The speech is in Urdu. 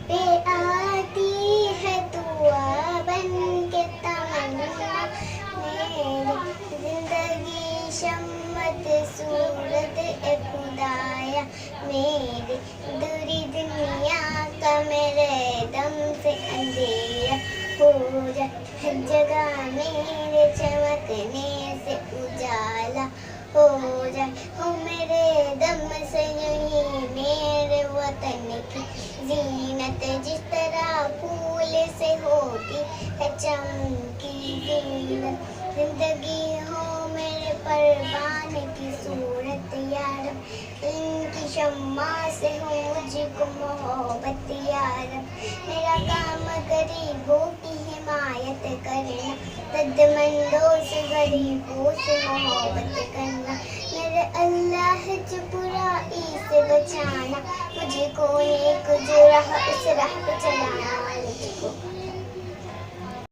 پہ آتی ہے دعا بن کے تمنا، میری زندگی شمت صورت اے خدایا، میری دوری دنیا کا میرے دم سے اندھیرا ہو جائے، ہر جگہ میرے چمکنے سے اجالا ہو جائے، ہو میرے دم سے یہی میرے وطن کی زینت، جس طرح پھول سے ہوتی ہے چمکی زینت، زندگی ہو میرے پروان کی صورت یا رب، ان کی شمع سے ہو مجھ کو محبت یا رب، میرا کام غریبوں کی حمایت کرنا، درد مندوں سے غریبوں سے محبت کرنا، میرے اللہ جو برائی سے بچانا، مجھ کو نیک جو